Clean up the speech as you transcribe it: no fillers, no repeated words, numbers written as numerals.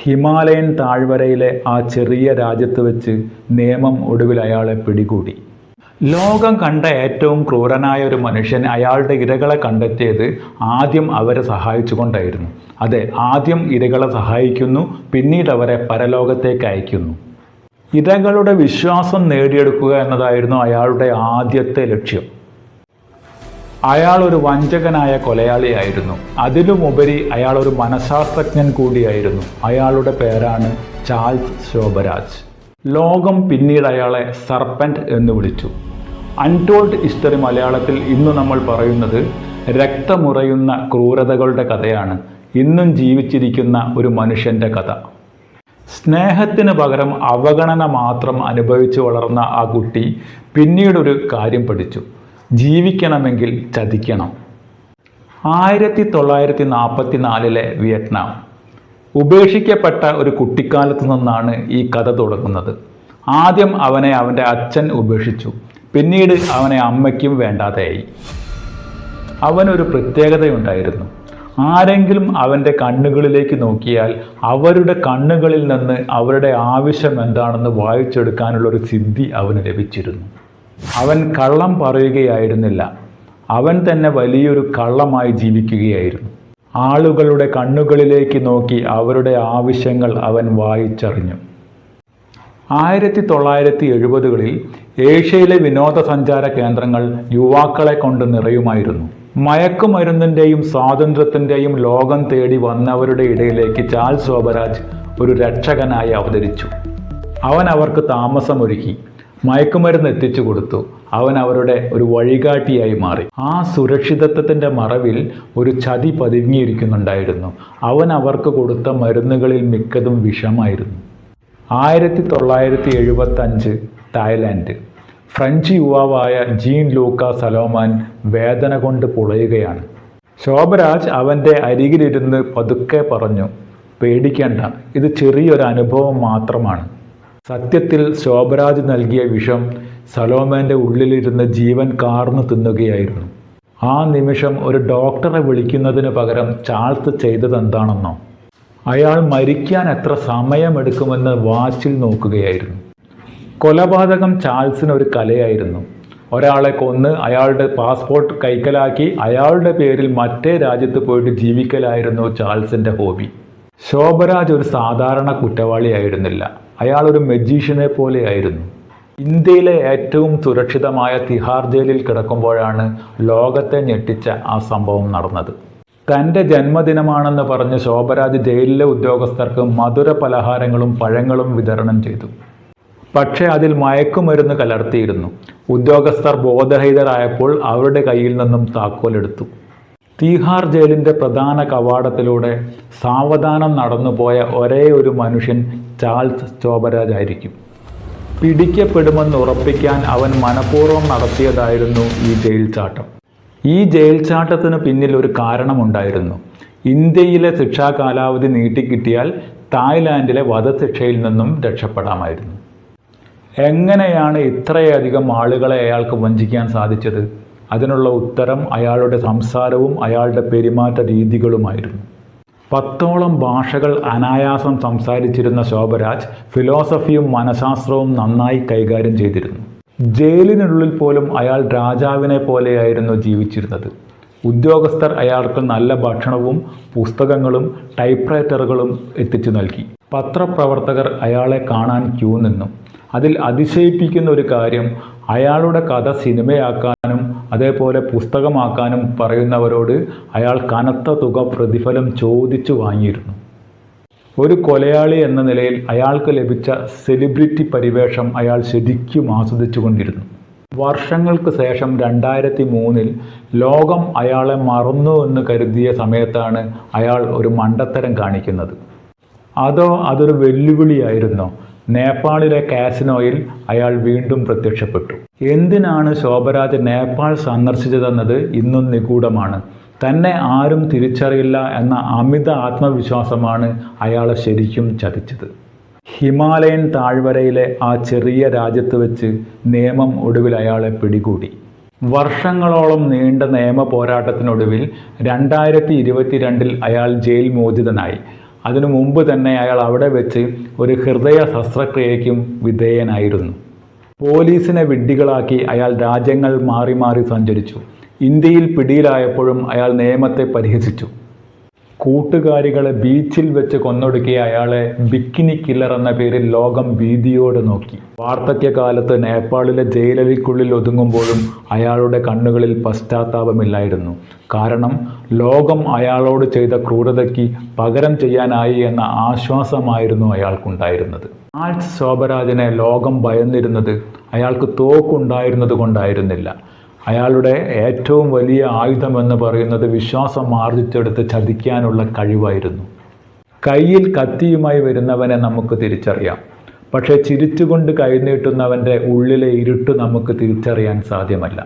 Himalayan താഴ്വരയിലെ ആ ചെറിയ രാജ്യത്ത് വെച്ച് നിയമം ഒടുവിൽ അയാളെ പിടികൂടി. ലോകം കണ്ട ഏറ്റവും ക്രൂരനായ ഒരു മനുഷ്യൻ അയാളുടെ ഇരകളെ കണ്ടെത്തിയത് ആദ്യം അവരെ സഹായിച്ചുകൊണ്ടായിരുന്നു. അതെ, ആദ്യം ഇരകളെ സഹായിക്കുന്നു, പിന്നീട് അവരെ പരലോകത്തേക്ക് അയക്കുന്നു. ഇരകളുടെ വിശ്വാസം നേടിയെടുക്കുക എന്നതായിരുന്നു അയാളുടെ ആദ്യത്തെ ലക്ഷ്യം. അയാൾ ഒരു വഞ്ചകനായ കൊലയാളിയായിരുന്നു. അതിലുമുപരി അയാൾ ഒരു മനഃശാസ്ത്രജ്ഞൻ കൂടിയായിരുന്നു. അയാളുടെ പേരാണ് ചാൾസ് ശോഭരാജ്. ലോകം പിന്നീട് അയാളെ സർപ്പന്റ് എന്ന് വിളിച്ചു. അൺടോൾഡ് ഹിസ്റ്ററി മലയാളത്തിൽ ഇന്ന് നമ്മൾ പറയുന്നത് രക്തമുറയുന്ന ക്രൂരതകളുടെ കഥയാണ്. ഇന്നും ജീവിച്ചിരിക്കുന്ന ഒരു മനുഷ്യൻ്റെ കഥ. സ്നേഹത്തിന് പകരം അവഗണന മാത്രം അനുഭവിച്ചു വളർന്ന ആ കുട്ടി പിന്നീടൊരു കാര്യം പഠിച്ചു: ജീവിക്കണമെങ്കിൽ ചതിക്കണം. 1944 വിയറ്റ്നാം. ഉപേക്ഷിക്കപ്പെട്ട ഒരു കുട്ടിക്കാലത്ത് നിന്നാണ് ഈ കഥ തുടങ്ങുന്നത്. ആദ്യം അവനെ അവൻ്റെ അച്ഛൻ ഉപേക്ഷിച്ചു. പിന്നീട് അവനെ അമ്മയ്ക്കും വേണ്ടാതെയായി. അവനൊരു പ്രത്യേകതയുണ്ടായിരുന്നു. ആരെങ്കിലും അവൻ്റെ കണ്ണുകളിലേക്ക് നോക്കിയാൽ അവരുടെ കണ്ണുകളിൽ നിന്ന് അവരുടെ ആവശ്യം എന്താണെന്ന് വായിച്ചെടുക്കാനുള്ളൊരു സിദ്ധി അവന് ലഭിച്ചിരുന്നു. അവൻ കള്ളം പറയുകയായിരുന്നില്ല, അവൻ തന്നെ വലിയൊരു കള്ളമായി ജീവിക്കുകയായിരുന്നു. ആളുകളുടെ കണ്ണുകളിലേക്ക് നോക്കി അവരുടെ ആവശ്യങ്ങൾ അവൻ വായിച്ചറിഞ്ഞു. 1970കളിൽ ഏഷ്യയിലെ വിനോദസഞ്ചാര കേന്ദ്രങ്ങൾ യുവാക്കളെ കൊണ്ട് നിറയുമായിരുന്നു. മയക്കുമരുന്നിൻ്റെയും സ്വാതന്ത്ര്യത്തിൻ്റെയും ലോകം തേടി വന്നവരുടെ ഇടയിലേക്ക് ചാൾസ് ശോഭരാജ് ഒരു രക്ഷകനായി അവതരിച്ചു. അവൻ അവർക്ക് താമസമൊരുക്കി, മയക്കുമരുന്ന് എത്തിച്ചു കൊടുത്തു. അവൻ അവരുടെ ഒരു വഴികാട്ടിയായി മാറി. ആ സുരക്ഷിതത്വത്തിൻ്റെ മറവിൽ ഒരു ചതി പതുങ്ങിയിരിക്കുന്നുണ്ടായിരുന്നു. അവൻ അവർക്ക് കൊടുത്ത മരുന്നുകളിൽ മിക്കതും വിഷമായിരുന്നു. 1975 തായ്ലാൻഡ്. ഫ്രഞ്ച് യുവാവായ ജീൻ ലൂക്ക സലോമാൻ വേദന കൊണ്ട് പുളയുകയാണ്. ശോഭരാജ് അവൻ്റെ അരികിലിരുന്ന് പതുക്കെ പറഞ്ഞു: പേടിക്കേണ്ട, ഇത് ചെറിയൊരു അനുഭവം മാത്രമാണ്. സത്യത്തിൽ ശോഭരാജ് നൽകിയ വിഷം സലോമാൻ്റെ ഉള്ളിലിരുന്ന് ജീവൻ കാർന്നു തിന്നുകയായിരുന്നു. ആ നിമിഷം ഒരു ഡോക്ടറെ വിളിക്കുന്നതിന് പകരം ചാൾസ് ചെയ്തതെന്താണെന്നോ? അയാൾ മരിക്കാൻ എത്ര സമയമെടുക്കുമെന്ന് വാച്ചിൽ നോക്കുകയായിരുന്നു. കൊലപാതകം ചാൾസിന് ഒരു കലയായിരുന്നു. ഒരാളെ കൊന്ന് അയാളുടെ പാസ്പോർട്ട് കൈക്കലാക്കി അയാളുടെ പേരിൽ മറ്റേ രാജ്യത്ത് പോയിട്ട് ജീവിക്കലായിരുന്നു ചാൾസിൻ്റെ ഹോബി. ശോഭരാജ് ഒരു സാധാരണ കുറ്റവാളിയായിരുന്നില്ല, അയാൾ ഒരു മജീഷ്യനെ പോലെയായിരുന്നു. ഇന്ത്യയിലെ ഏറ്റവും സുരക്ഷിതമായ തിഹാർ ജയിലിൽ കിടക്കുമ്പോഴാണ് ലോകത്തെ ഞെട്ടിച്ച ആ സംഭവം നടന്നത്. തൻ്റെ ജന്മദിനമാണെന്ന് പറഞ്ഞ് ശോഭരാജ് ജയിലിലെ ഉദ്യോഗസ്ഥർക്ക് മധുര പലഹാരങ്ങളും പഴങ്ങളും വിതരണം ചെയ്തു. പക്ഷേ അതിൽ മയക്കുമരുന്ന് കലർത്തിയിരുന്നു. ഉദ്യോഗസ്ഥർ ബോധരഹിതരായപ്പോൾ അവരുടെ കയ്യിൽ നിന്നും താക്കോലെടുത്തു. തീഹാർ ജയിലിൻ്റെ പ്രധാന കവാടത്തിലൂടെ സാവധാനം നടന്നുപോയ ഒരേ ഒരു മനുഷ്യൻ ചാൾസ് ശോഭരാജ് ആയിരിക്കും. പിടിക്കപ്പെടുമെന്ന് ഉറപ്പിക്കാൻ അവൻ മനഃപൂർവ്വം നടത്തിയതായിരുന്നു ഈ ജയിൽ ചാട്ടം. ഈ ജയിൽ ചാട്ടത്തിന് പിന്നിൽ ഒരു കാരണമുണ്ടായിരുന്നു. ഇന്ത്യയിലെ ശിക്ഷാ കാലാവധി നീട്ടിക്കിട്ടിയാൽ തായ്ലാൻഡിലെ വധശിക്ഷയിൽ നിന്നും രക്ഷപ്പെടാമായിരുന്നു. എങ്ങനെയാണ് ഇത്രയധികം ആളുകളെ അയാൾക്ക് വഞ്ചിക്കാൻ സാധിച്ചത്? അതിനുള്ള ഉത്തരം അയാളുടെ സംസാരവും അയാളുടെ പെരുമാറ്റ രീതികളുമായിരുന്നു. 10ഓളം ഭാഷകൾ അനായാസം സംസാരിച്ചിരുന്ന ശോഭരാജ് ഫിലോസഫിയും മനഃശാസ്ത്രവും നന്നായി കൈകാര്യം ചെയ്തിരുന്നു. ജയിലിനുള്ളിൽ പോലും അയാൾ രാജാവിനെ പോലെയായിരുന്നു ജീവിച്ചിരുന്നത്. ഉദ്യോഗസ്ഥർ അയാൾക്ക് നല്ല ഭക്ഷണവും പുസ്തകങ്ങളും ടൈപ്പ്റൈറ്ററുകളും എത്തിച്ചു നൽകി. പത്രപ്രവർത്തകർ അയാളെ കാണാൻ ക്യൂ നിന്നു. അതിൽ അതിശയിപ്പിക്കുന്ന ഒരു കാര്യം, അയാളുടെ കഥ സിനിമയാക്കാനും അതേപോലെ പുസ്തകമാക്കാനും പറയുന്നവരോട് അയാൾ കനത്ത തുക പ്രതിഫലം ചോദിച്ചു വാങ്ങിയിരുന്നു. ഒരു കൊലയാളി എന്ന നിലയിൽ അയാൾക്ക് ലഭിച്ച സെലിബ്രിറ്റി പരിവേഷം അയാൾ ശരിക്കും ആസ്വദിച്ചു കൊണ്ടിരുന്നു. വർഷങ്ങൾക്ക് ശേഷം 2003 ലോകം അയാളെ മറന്നു എന്ന് കരുതിയ സമയത്താണ് അയാൾ ഒരു മണ്ടത്തരം കാണിക്കുന്നത്. അതോ അതൊരു വെല്ലുവിളിയായിരുന്നോ? നേപ്പാളിലെ കാസിനോയിൽ അയാൾ വീണ്ടും പ്രത്യക്ഷപ്പെട്ടു. എന്തിനാണ് ശോഭരാജ് നേപ്പാൾ സന്ദർശിച്ചതെന്നത് ഇന്നും നിഗൂഢമാണ്. തന്നെ ആരും തിരിച്ചറിയില്ല എന്ന അമിത ആത്മവിശ്വാസമാണ് അയാളെ ശരിക്കും ചതിച്ചത്. ഹിമാലയൻ താഴ്വരയിലെ ആ ചെറിയ രാജ്യത്ത് വെച്ച് നിയമം ഒടുവിൽ അയാളെ പിടികൂടി. വർഷങ്ങളോളം നീണ്ട നിയമ പോരാട്ടത്തിനൊടുവിൽ 2022 അയാൾ ജയിൽ മോചിതനായി. അതിനു മുമ്പ് തന്നെ അയാൾ അവിടെ വെച്ച് ഒരു ഹൃദയ ശസ്ത്രക്രിയയ്ക്കും വിധേയനായിരുന്നു. പോലീസിനെ വിഡ്ഢികളാക്കി അയാൾ രാജ്യങ്ങൾ മാറി മാറി സഞ്ചരിച്ചു. ഇന്ത്യയിൽ പിടിയിലായപ്പോഴും അയാൾ നിയമത്തെ പരിഹസിച്ചു. കൂട്ടുകാരികളെ ബീച്ചിൽ വെച്ച് കൊന്നൊടുക്കിയ അയാളെ ബിക്കിനി കില്ലർ എന്ന പേരിൽ ലോകം ഭീതിയോടെ നോക്കി. വാർദ്ധക്യകാലത്ത് നേപ്പാളിലെ ജയിലലിക്കുള്ളിൽ ഒതുങ്ങുമ്പോഴും അയാളുടെ കണ്ണുകളിൽ പശ്ചാത്താപമില്ലായിരുന്നു. കാരണം ലോകം അയാളോട് ചെയ്ത ക്രൂരതയ്ക്ക് പകരം ചെയ്യാനായി എന്ന ആശ്വാസമായിരുന്നു അയാൾക്കുണ്ടായിരുന്നത്. ചാൾസ് ശോഭരാജിനെ ലോകം ഭയന്നിരുന്നത് അയാൾക്ക് തോക്കുണ്ടായിരുന്നത് കൊണ്ടായിരുന്നില്ല. അയാളുടെ ഏറ്റവും വലിയ ആയുധമെന്ന് പറയുന്നത് വിശ്വാസം ആർജിച്ചെടുത്ത് ചതിക്കാനുള്ള കഴിവായിരുന്നു. കയ്യിൽ കത്തിയുമായി വരുന്നവനെ നമുക്ക് തിരിച്ചറിയാം. പക്ഷേ ചിരിച്ചുകൊണ്ട് കൈനീട്ടുന്നവൻ്റെ ഉള്ളിലെ ഇരുട്ട് നമുക്ക് തിരിച്ചറിയാൻ സാധ്യമല്ല.